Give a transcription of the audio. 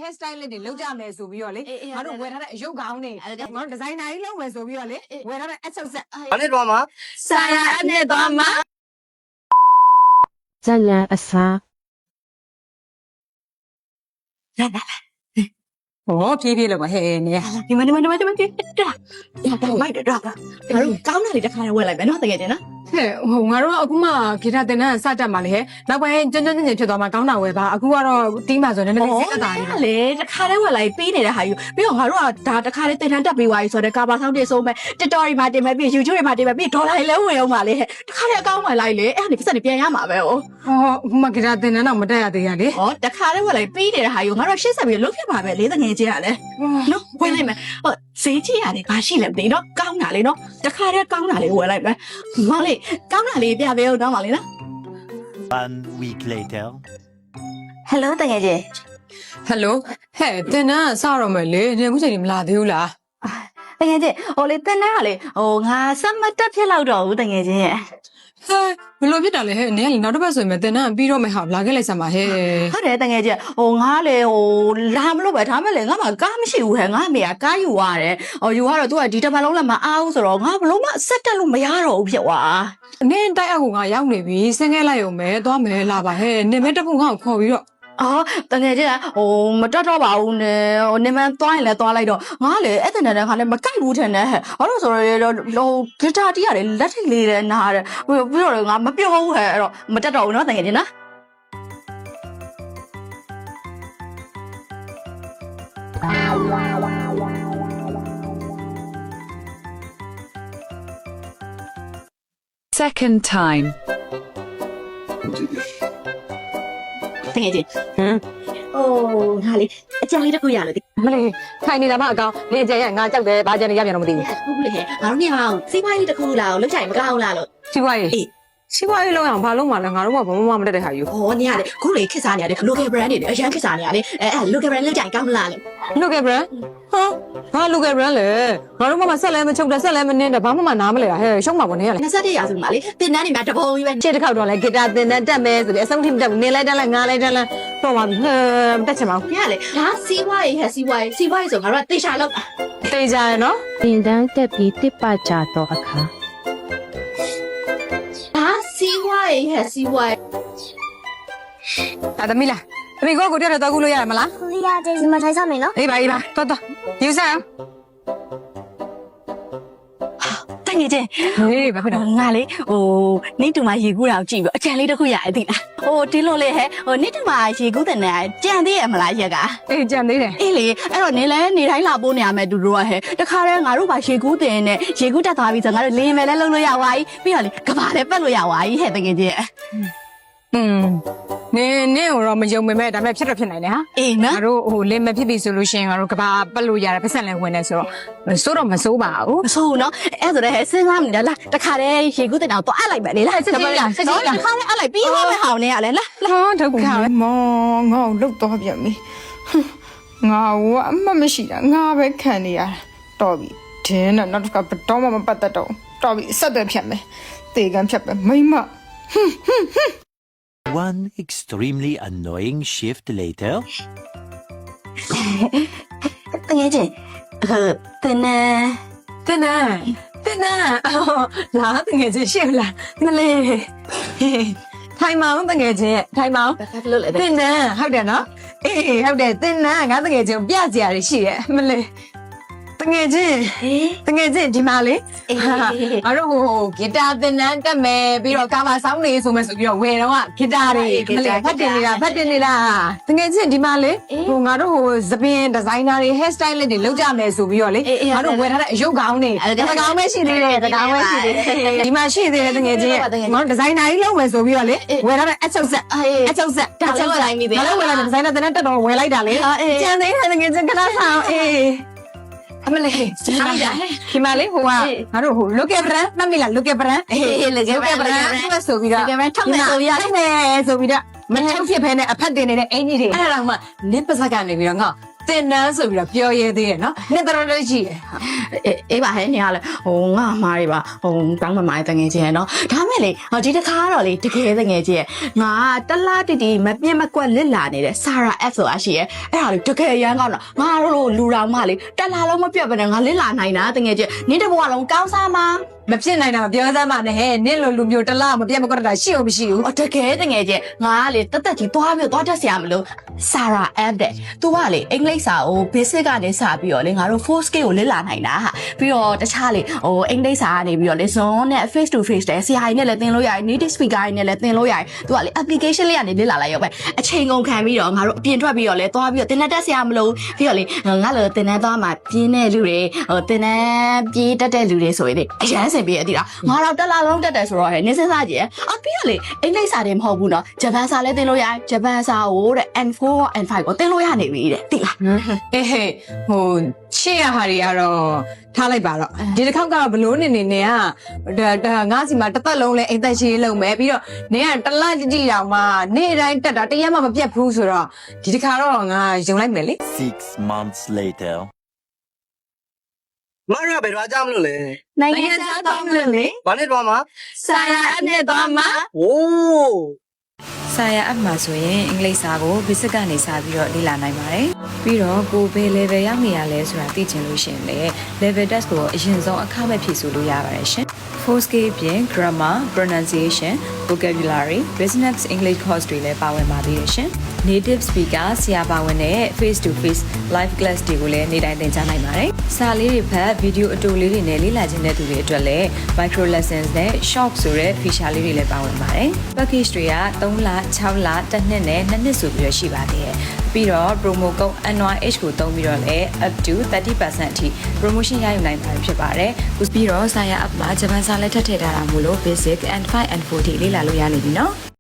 hair style လေးတွေလုပ်ကြမယ်ဆိုပြီးတော့လေငါတို့ဝယ်ထားတဲ့အရုပ်ကောင်းတွေငါတို့ဒီဇိုင်နာကြီးလုပ်မယ်ဆိုပြီးတော့လေဝယ်ထားတဲ့အချုပ်ဆက် ဘာနဲ့တော့မှာ ဆာယာအနဲ့သွားမှာ ဇလန်အစား ဟောဖြည်းဖြည်းလို့မဟဲ့နေရ ဒီမတာမိုက်တော့ကောင်းတာလေးတစ်ခါနဲ့ဝယ်လိုက်မယ်နော်တကယ်တင်နော် ဟဲ့ဟိုငါတို့အခုမှဂီတာတင်တဲ့စတတ်မှာလေဟဲ့နောက်ပိုင်းကျွန်းကျွန်းချင်းဖြစ်သွားမှာကောင်းတာဝယ်ပါအခုကတော့တီးမှာဆိုနေနေစိတ်သက်သာနေ လေတစ်ခါနဲ့ဝယ်လိုက်ပြီးနေတဲ့ဟာယူပြီးတော့ငါတို့ကဒါတစ်ခါနဲ့တင်ထန်တက်ပြီးသွားပြီဆိုတော့ကာဘာဆောင်းတင်ဆုံးမဲ့ TikTok တွေမှာတင်မဲ့ပြီး YouTube တွေမှာတင်မဲ့ပြီးဒေါ်လာတွေလည်းဝယ်အောင်ပါလေဟဲ့တစ်ခါနဲ့အကောင်းဝယ်လိုက်လေအဲ့ဒါနေပတ်စံနေပြန်ရမှာပဲဟော ဟောအခုမှဂီတာတင်တဲ့တော့မတက်ရသေးရလေ ဟောတစ်ခါနဲ့ဝယ်လိုက်ပြီးနေတဲ့ဟာယူငါတို့ရှေ့ဆက်ပြီးလုတ်ဖြစ်ပါပဲလေတငယ်ချင်းကလည်းနော်ဝယ်လိုက်မယ်ဟောဈေးကြီးရတယ်ဘာရှိလဲမသိနော်ကောင်းတာလေနော်တစ်ခါနဲ့ကောင်းတာလေးဝယ်လိုက်မယ်မလေးကောင်းတာလေးပြပေးအောင်တော့ပါလေနော် 1 week laterဟယ်လိုတကယ်ကြီး ဟယ်လိုဟဲ့တင်တဲ့စတော့မယ်လေနေအခုချိန်ကြီးမလာသေးဘူးလား တကယ်ကြီးဟိုလေတင်တဲ့ကလေဟိုငါစက်မတက်ဖြစ်လောက်တော့ဘူးတကယ်ကြီးရဲ့ ဟဲ့ဘယ်လိုဖြစ်တာလဲဟဲ့နေကလေနောက်တစ်ပတ်ဆိုရင်တင်တဲ့ပြီးတော့မယ်ဟာလာခဲ့လိုက်စမ်းပါဟဲ့ ဟုတ်တယ်တကယ်ကြီးဟိုငါလေဟိုလာမလို့ပဲဒါမဲ့လေငါမှကားမရှိဘူးဟဲ့ငါအမေကကားယူရတယ်ဟိုယူရတော့ तू ကဒီတစ်ပတ်လုံးလည်းမအားဘူးဆိုတော့ငါဘလို့မှစက်တက်လို့မရတော့ဘူးဖြစ်သွား အနေတိုက်အကူငါရောက်နေပြီဆင်းခဲ့လိုက်ရုံပဲသွားမယ်လာပါဟဲ့နေမဲတပုတ်ငါ့ကိုခေါ်ပြီးတော့ အော်တကယ်ကြီးဟိုမတက်တော့ပါဘူးနဲ့ဟိုနေမန်းသွားရင်လည်းသွားလိုက်တော့ငါလေအဲ့တဲ့နဲ့ခါလည်းမကြိုက်ဘူးထင်တယ်ဟဲ့ဘာလို့ဆိုတော့ဟိုဂီတာတီးရတယ်လက်ထိတ်လေးတဲ့နားတယ်ပြီးတော့ငါမပြောဘူးဟဲ့အဲ့တော့မတက်တော့ဘူးနော်တကယ်ကြီးနော် second time တကယ်ကြီးဟိုငါလေအကြံလေးတစ်ခုရလို့ဒီ မလေးထိုင်နေတာမအကောင်နေအကျန်ရငါကြောက်တယ်ဘာကြံနေရပြန်တော့မသိဘူး ဟုတ်လေဟဲ့ငါတို့နေအောင်စီးပွားရေးတစ်ခုလာအောင်လုပ်ချင်မကောင်းလားလို့ စီးပွားရေးစီးပွားရေးလုံးအောင်ဘာလုံးမှလည်းငါတို့ကဘမမတက်တဲ့ဟာယူ ဟောနေရလေခုလေခက်စားနေရတယ် local brand တွေအရန်ခက်စားနေရလေအဲ့ local brand လုပ်ချင်ကောင်းလားလို့ local brand ဟာဘာ local brand လဲငါတို့မှဆက်လဲမချုပ်တယ်ဆက်လဲမနင်းတယ်ဘာမှမနားမလဲဟဲ့ရှုံးမှာပေါ့နေရလေ 21ရာစုမှာလေတင်တန်းနေမှာတပုံကြီးပဲ ရှေ့တစ်ခေါက်တော့လဲဂီတာတင်တဲ့တက်မယ်ဆိုပြီးအဆုံးထိမတက်ဘူးနေလိုက်တက်လိုက်ငါလိုက်တက်လိုက်တော့ပါပြီဟဲ့မတက်ချင်ပါဘူး ညလေဒါစီးပွားရေးဟဲ့စီးပွားရေးဆိုငါတို့ကတေချာလောက် တေးကြရနော် တင်တန်းတက်ပြီးတစ်ပကြတော့အခါ ဒါစီးပွားရေးဟဲ့စီးပွားရေး ဒါသမီးလားသမီးကိုတက်တော့ကူလို့ရမလား ရတယ်ဒီမှာထိုင်စမယ်နော် အေးပါအေးပါတော်ယူစမ်း တကယ်ချင်း ဟေးဘာဖြစ်တော့ ငါလေဟိုနေတူမှာရေကူးတာကိုကြည့်ပြီးအကြံလေးတစ်ခုရရသိလားဟိုတင်းလို့လေဟဲ့ဟိုနေတူမှာရေကူးတဲ့နဲ့ကြံသေးရမလားရက်က အေးကြံသေးတယ် အေးလေအဲ့တော့နေတိုင်းလာပိုးနေရမယ်တူတို့ကဟဲ့တခါတည်းငါတို့ပါရေကူးတင်နဲ့ရေကူးတက်သွားပြီဆိုငါတို့လင်းမယ်လဲလုပ်လို့ရပါပြီပြီးတော့လေကဘာလဲပတ်လို့ရပါပြီဟဲ့တကယ်ချင်း နင်းတော့မယုံပေမဲ့ဒါပေမဲ့ဖြစ်တော့ဖြစ်နိုင်တယ်ဟာ အေးနော် ငါတို့ဟိုလင်းမဖြစ်ပြီဆိုလို့ရှိရင်ငါတို့ကဘာပတ်လို့ရတယ်ပတ်စံလဲဝင်နေဆိုတော့စိုးတော့မစိုးပါဘူး မဆိုးနော်အဲ့ဆိုတော့ဟဲ့စဉ်းစားမိတယ်လားတခါတည်းရေကူးတင်တော့တော့အပ်လိုက်ပဲလေလားတခါတည်းအပ်လိုက်ပြီးသွားမယ်ဟောင်းနေရလဲလား ဟာဒုက္ခပဲ မောငါ့ကိုလုတ်တော့ပြန်ပြီငါကအမှတ်မရှိတာငါပဲခံနေရတာတော်ပြီဒင်းနဲ့နောက်တစ်ခါဘတော်မှမပတ်သက်တော့တော်ပြီဆက်သွယ်ဖြတ်မယ်တေကန်ဖြတ်ပဲမိမ one extremely annoying shift later တကယ်ချင်းတင်နေ တင်းနာလာတငယ်ချင်းရှင်းလားမလေးထိုင်မောင်းတငယ်ချင်းထိုင်မောင်း ဘာဖြစ်လို့လဲ တင်းနာဟုတ်တယ်နော်အေးဟုတ်တယ်တင်းနာငါတငယ်ချင်းပြကြရရှိရဲ့မလေးတငယ်ချင်း ဟေး တကယ်ချင်းဒီမှာလေ အေး ငါတို့ဟိုဂီတာသင်တန်းတက်မယ်ပြီးတော့ကာမဆောင်းနေဆိုမယ်ဆိုပြီးတော့ဝယ်တော့ဂီတာတွေမလေးဖတ်တင်နေတာတကယ်ချင်းဒီမှာလေဟိုငါတို့ဟိုသပင်ဒီဇိုင်နာတွေ hair style တွေလုပ်ကြမယ်ဆိုပြီးတော့လေငါတို့ဝယ်ထားတဲ့အရုပ်ကောင်းတွေတကောင်ပဲရှိသေးတယ်တကောင်ပဲရှိသေးတယ်ဒီမှာရှိသေးတယ်တကယ်ချင်းငါတို့ဒီဇိုင်နာကြီးလုပ်မယ်ဆိုပြီးတော့လေဝယ်ထားတဲ့အချုပ်ဆက်ဒါချုပ်ဆက်ငါတို့ဝယ်လာတဲ့ဒီဇိုင်နာသင်တန်းတက်တော့ဝယ်လိုက်တာလေကျန်သေးတယ်တကယ်ချင်းခဏဆောင်အေးအမလေးဒီမှာလေဟိုကငါတို့ဟို local brand မှတ်မိလား local brand အေးလေကဲ local brand ဆိုပြီးတော့ local brand ထုတ်မယ်ဆိုပြီးတော့ ထုတ်မယ်ဆိုပြီးတော့မထုတ်ဖြစ်ဖဲနဲ့အဖက်တင်နေတဲ့အင်ကြီးတွေအဲ့ဒါတော့မှနစ်ပါဇက်ကနေပြီးတော့ငါတ တင်နန်းဆိုပြီးတော့ပြောရဲသေးတယ်နော်နှစ်တော်တော်ရှိတယ် အေးပါဟဲ့နေရလဲငါမားတွေပါတောင်းမမားတငယ်ချင်းရနော်ဒါမဲ့လေဒီတစ်ခါတော့လေတကယ်တငယ်ချင်းငါတလားတီတီမပြင်းမကွက်လစ်လာနေတဲ့ Sarah F ဆိုတာရှိရဲ့အဲ့ဒါလေတကယ်ရမ်းကောင်းတော့ငါတို့လိုလူတော်မလေးတလားလုံးမပြတ်ဘဲနဲ့ငါလစ်လာနိုင်တာတငယ်ချင်းနင်းတဘွားလုံးကောင်းစားမှာ မဖြစ်နိုင်တာမပြောစမ်းပါနဲ့ဟဲ့နင့်လိုလူမျိုးတလားမပြတ်မကွက်တာရှိအောင်မရှိဘူး တကယ်တငယ်ချင်းငါကလေတက်ကြီးသွားတက်ဆရာမလို့ Sarah F တဲ့ तू ကလေအင်္ဂလိပ်စာကို basic ကနေစပြီးတော့လေငါတို့ full scale ကိုလစ်လာနိုင်တာဟာပြီးတော့တခြားလေအင်္ဂလိပ်စာကနေပြီးတော့လေ Zoom နဲ့ face to face တဲ့ဆရာကြီးနဲ့လည်းသင်လို့ရတယ် native speaker တွေနဲ့လည်းသင်လို့ရတယ် तू ကလေ application လေးကနေလစ်လာလိုက်ရောပဲအချိန်ကုန်ခံပြီးတော့ငါတို့အပြင်ထွက်ပြီးတော့လေသွားပြီးတော့တင်တက်ဆရာမလို့ပြီးတော့လေငါလည်းတင်တက်သွားမှာပြင်းတဲ့လူတွေတင်တက်ပြေးတက်တဲ့လူတွေဆိုရင်လေအရန်စင်ပြေးရတိလားငါတော့တက်လာလုံးတက်တယ်ဆိုတော့ဟဲ့နေစစားကြည့်ပြီးတော့လေအင်္ဂလိပ်စာတွေမဟုတ်ဘူးနော်ဂျပန်စာလည်းသင်လို့ရတယ်ဂျပန်စာကိုတဲ့ N4 N5 ကိုသင်လို့ရနေပြီတဲ့တိလား အေးဟဲ့ဟိုချစ်ရဟာတွေကတော့ထားလိုက်ပါတော့ဒီတစ်ခေါက်ကတော့ဘလို့နေကငါစီမှာတစ်သက်လုံးလဲအိမ်သက်ရှိလုံးမယ်ပြီးတော့နင်ကတလားကြည့်တောင်မှနေ့တိုင်းတက်တာတရက်မှမပြတ်ဘူးဆိုတော့ဒီတစ်ခါတော့ငါယုံလိုက်မယ်လေ 6 months later. မရဘယ်တော့ကြောက်မလို့လဲ နိုင်ငံခြားသွားမလို့လေ ဘာနဲ့တော့မှာ ဆရာအနဲ့သွားမှာ โอ้ ဆာယာအပ်မှာဆိုရင်အင်္ဂလိပ်စာကို basic ကနေစပြီးတော့လေ့လာနိုင်ပါတယ်။ပြီးတော့ကိုဘယ် level ရောက်နေရလဲဆိုတာသိချင်လို့ရှိရင်လည်း level test ကိုအရင်ဆုံးအခမဲ့ဖြည့်ဆို့လို့ရပါတယ်ရှင်။ 4 scale ပြင် grammar, pronunciation, vocabulary, business English course တွေလည်းပါဝင်ပါသေးတယ်ရှင်။ native speaker ဆရာပါဝင်တဲ့ face to face live class တွေကိုလည်းနေ့တိုင်းသင်ကြားနိုင်ပါတယ်။စာလေးတွေဖတ် video အတူလေးတွေနဲ့လေ့လာခြင်းတဲ့သူတွေအတွက်လည်း micro lessons နဲ့ short ဆိုတဲ့ feature လေးတွေလည်းပါဝင်ပါတယ်။ package တွေက3လ6လတစ်နှစ်နဲ့2နှစ်ဆိုပြီးတော့ရှိပါသေးတယ်။ပြီးတော့ promo code NYH ကိုသုံးပြီးတော့လည်း up to 30% အထိ promotion ရယူနိုင်ပါဖြစ်ပါတယ်။ပြီးတော့ဆာယာ app မှာဂျပန်စာလည်းထပ်ထည့်ထားတာမို့လို့ basic and 5 and 4 ထိလေ့လာလို့ရနေပြီနော်။